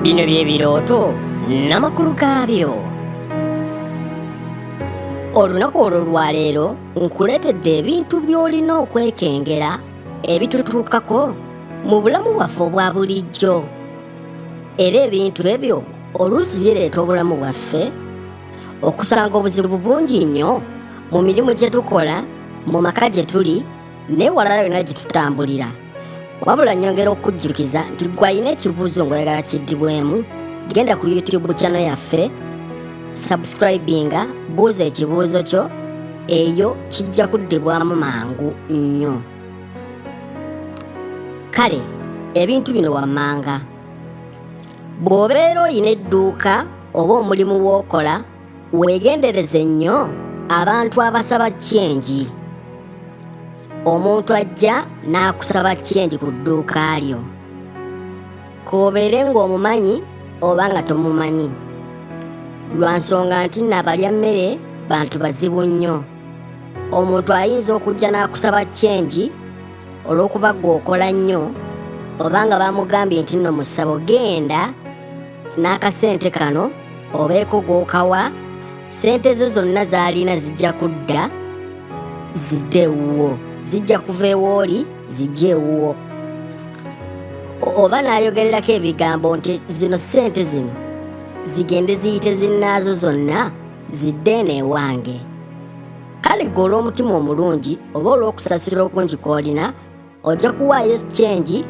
Bino by'ebirooto n'amakulu gaabyo. Olunaku olwo lwaleero nkuleetedde ebintu by'olina okwekengera ebitutuukako mu bulamu bwaffe obwa bulijjo. Era ebintu ebyo oluusi bireeta obulamu bwaffe okusanga obuzibu bungi nnyo mu mirimu gye tukola, mu maka gye tuli, n'ewalala yonna gye tutambulira. Wabula nnyongera okujjukiza nti gwe alina ekibuuzo ng'oyagala kiddibwemu, genda ku YouTube channel yaffe, subscribinga, buuza ekibuuzo kyo, eyo kijja kuddibwamu mangu nnyo. Kale, ebintu bino wammanga. Bw'obeera oyina edduuka oba omulimu w'okola, weegendereze nnyo abantu abasaba ccenji. Omuntu ajja n'akusaba ccenji ku dduuka lyo. K'obeere ng'omumanyi oba nga tomumanyi. Lwa nsonga nti n'abalya mmere bantu bazibu nnyo. Omuntu ayinza okujja n'akusaba ccenji olw'okuba gw'okola nnyo, oba nga bamugambye nti nno mu ssabo genda n'akasente kano obeeko gw'okawa, ssente ze zonna z'alina zijja kudda zidde ewuwo. Zijja kuva ewooli zijja ewuwo. Oba n'ayogererako ebigambo nti zino ssente zino zigende ziyite zinnaazo zonna zidde eno ewange. Kale gwe olw'omutima omulungi oba olw'okusasira okungi kw'olina, ojja kuwaayo ccenji,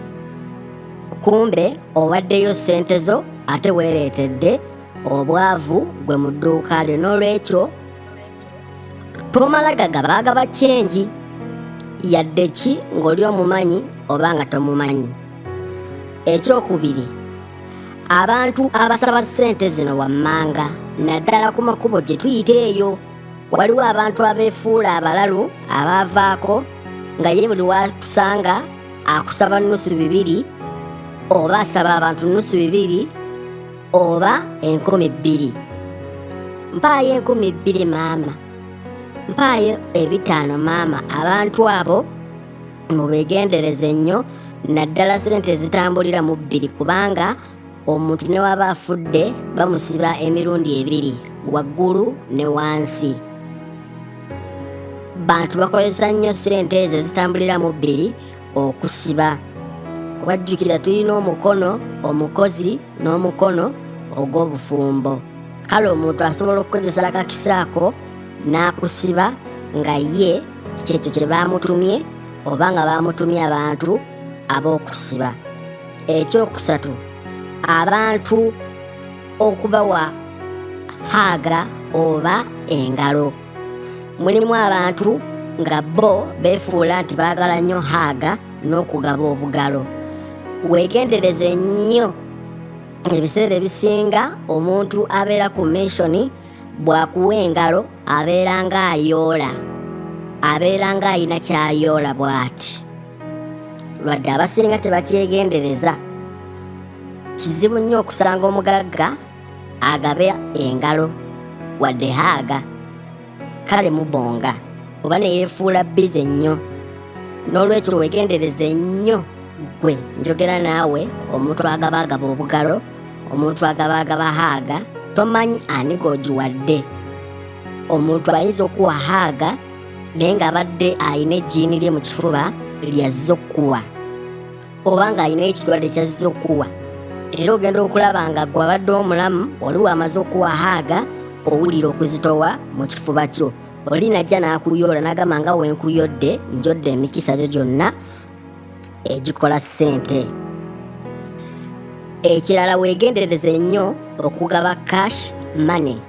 kumbe owaddeyo ssente zo ate weereetedde obwavu gwe mu dduuka lyo. N'olwekyo tomala gagaba ccenji yadde ki ng'oli omumanyi oba nga tomumanyi. Ekyokubiri, abantu abasaba ssente zino wammanga, naddala ku makubo gye tuyita eyo. Waliwo abantu abeefuula abalalu abaavaako nga ye buli watusanga akusaba nnusu 200, oba asaba abantu nnusu 200 oba 2,000. Mpaayo 2,000 maama, mpaayo 500 maama. Abantu abo mubeegendereze nnyo, naddala ssente ezitambulira mu 2, kubanga omuntu ne waba afudde bamusiba emirundi 2, waggulu ne wansi. Bantu bakozesa nnyo ssente ezo ezitambulira mu 2 okusiba. Kubajjukira tulina omukono omukozi n'omukono ogw'obufumbo. Kale omuntu asobola okukozesa akakisaako n'akusiba nga ye kyekyo kye baamutumye oba nga baamutumye abantu ab'okusiba. Ekyokusatu, abantu okubawa haaga oba engalo. Mulimu abantu nga bo beefuula nti baagala nnyo haaga n'okugaba obugalo. Weegendereze nnyo. Ebiseera ebisinga omuntu abeera ku mission bw'akuwa engalo abeera ng'ayoola, abeera ng'ayina ky'ayoola bw'ati. Lwadde abasinga tebakyegendereza. Kizibu nnyo okusanga omugagga agaba engalo wadde haaga. Kale mubonga oba ne yeefuula bbize nnyo. N'olwekyo weegendereze nnyo gwe, njogera naawe, omuntu agaba obugalo, omuntu agaba haaga, tomanyi ani g'ogiwadde. Omuntu ayinza okuwa haaga naye ng'abadde alina ejjiini lye mu kifuba lyazze okkuwa, oba ng'alina ekirwadde kyazze okkuwa. Era ogenda okulaba nga gwe abadde omulamu oli wamaze okuwa haaga owulira okuzitowa mu kifuba kyo. Oli najja n'akuyoola n'agamba nga wenkuyodde njodde emikisa gyo gyonna egikola ssente. Ekirala, weegendereze nnyo okugaba cash money.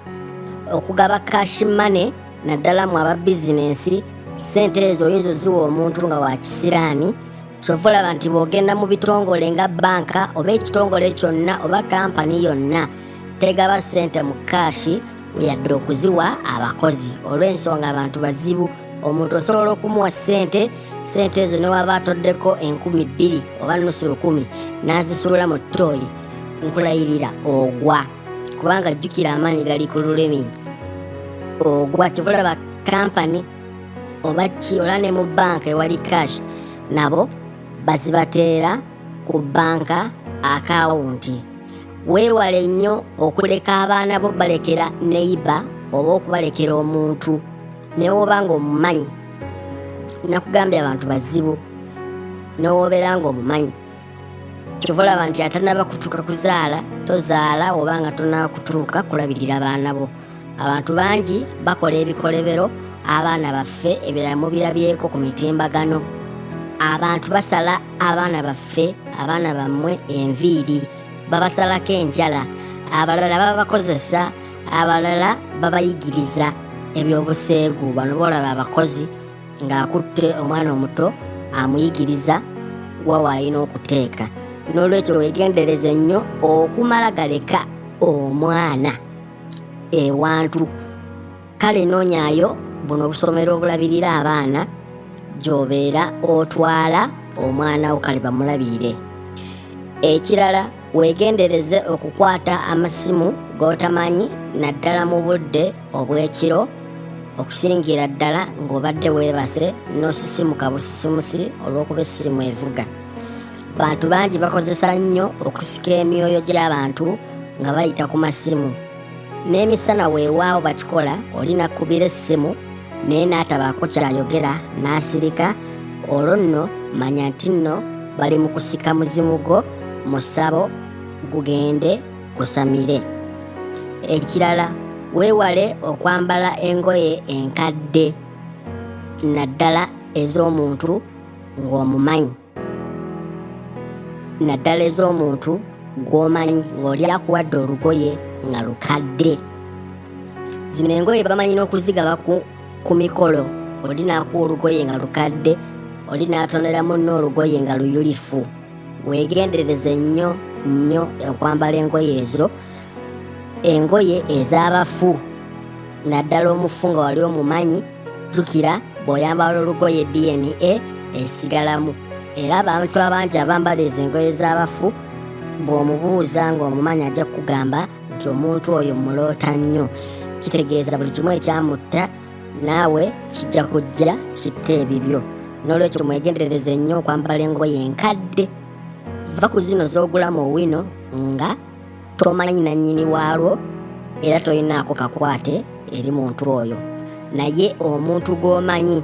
Okugaba cash money, naddala mu aba bizinensi, ssente ezo oyinza oziwa omuntu nga wa kisiraani. Kyova olaba nti bw'ogenda mu bitongole nga banka oba ekitongole kyonna oba kampani yonna, tegaba ssente mu kaashi yadde okuziwa abakozi olw'ensonga abantu bazibu. Omuntu osobola okumuwa ssente ezo ne waba atoddeko 2,000 oba nnusu 1,000 n'azisuula mu ttooyi, nkulayirira ogwa, kubanga jjukira amaanyi gali ku lulimi. Ogwa. Kyova olaba kampani oba ki, ola ne mu banka ewali kaashi, nabo bazibateera ku banka akawunti. weewale nnyo okuleka abaana bo balekera neighbor oba okubalekera omuntu newoba nga omumanyi. Nakugambye abantu bazibu newobeera nga omumanyi kyova olaba nti atanaba kutuuka kuzaala tozaala oba nga tonaba kutuuka kulabirira abaana bo. Abantu bangi bakola ebikolebero abaana baffe ebirala mubirabyeko ku mitimbagano. Abantu basala abaana baffe abaana bammwe enviiri babasalako enjala, abalala babakozesa, abalala babayigiriza ebyobuseegu. Bano boolaba abakozi ng'akutte omwana omuto amuyigiriza wa waalina okuteeka. N'olwekyo weegendereze nnyo okumala galeka omwana ewantu. Kale noonyaayo buno obusomero obulabirira abaana gy'obeera otwala omwana wo kale bamulabirire. Ekirala weegendereze okukwata amasimu g'otamanyi naddala mu budde obw'ekiro okusingira ddala ng'obadde weebase n'osisimuka busisimusi olw'okuba essimu evuga. Bantu bangi bakozesa nnyo okusika emyoyo gy'abantu nga bayita ku masimu. N'emisana weewaawo bakikola oli nakkubira essimu naye n'atabaako kyayogera n'asirika. Olwo nno manya nti nno bali mu kusika muzimu gwo mu ssabo gugende gusamire. Ekirala weewale okwambala engoye enkadde naddala ez'omuntu ng'omumanyi, naddala ez'omuntu gw'omanyi ng'oli akuwadde olugoye nga lukadde. Zino engoye bamanyi n'okuzigaba ku mikolo. Oli n'akuwa olugoye nga lukadde, oli n'atonera munno olugoye nga luyulifu. Weegendereze nnyo nnyo okwambala engoye ezo, engoye ez'abafu naddala omufu nga wali omumanyi. Jjukira bw'oyambala olugoye DNA esigalamu. Era abantu abangi abambala ezo engoye z'abafu bw'omubuuza ng'omumanyi ajja kugamba nti omuntu oyo muloota nnyo. Kitegeeza buli kimu ekyamutta naawe kijja kujja kitta ebibyo. N'olwekyo mwegendereze nnyo okwambala engoye enkadde. Va ku zino z'ogula mu wino nga tomanyi nannyini waalwo era tolinaako kakwate eri muntu oyo, naye omuntu gw'omanyi.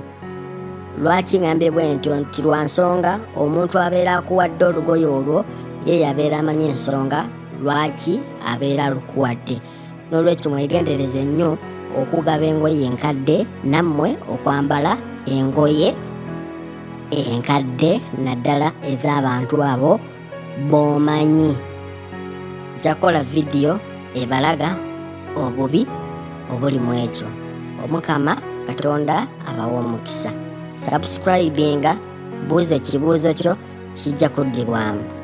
Lwaki ngambye bwe ntyo? Nti lwa nsonga omuntu abeera akuwadde olugoye olwo ye yabeera amanyi ensonga lwaki abeera alukuwadde. N'olwekyo mwegendereze nnyo okugaba engoye enkadde, nammwe okwambala engoye enkadde naddala ez'abantu abo b'omanyi. Njakola vidiyo ebalaga obubi obuli mu ekyo. Omukama Katonda abawa omukisa. Subscribinga, buuza ekibuuzo kyo kijja kuddibwamu.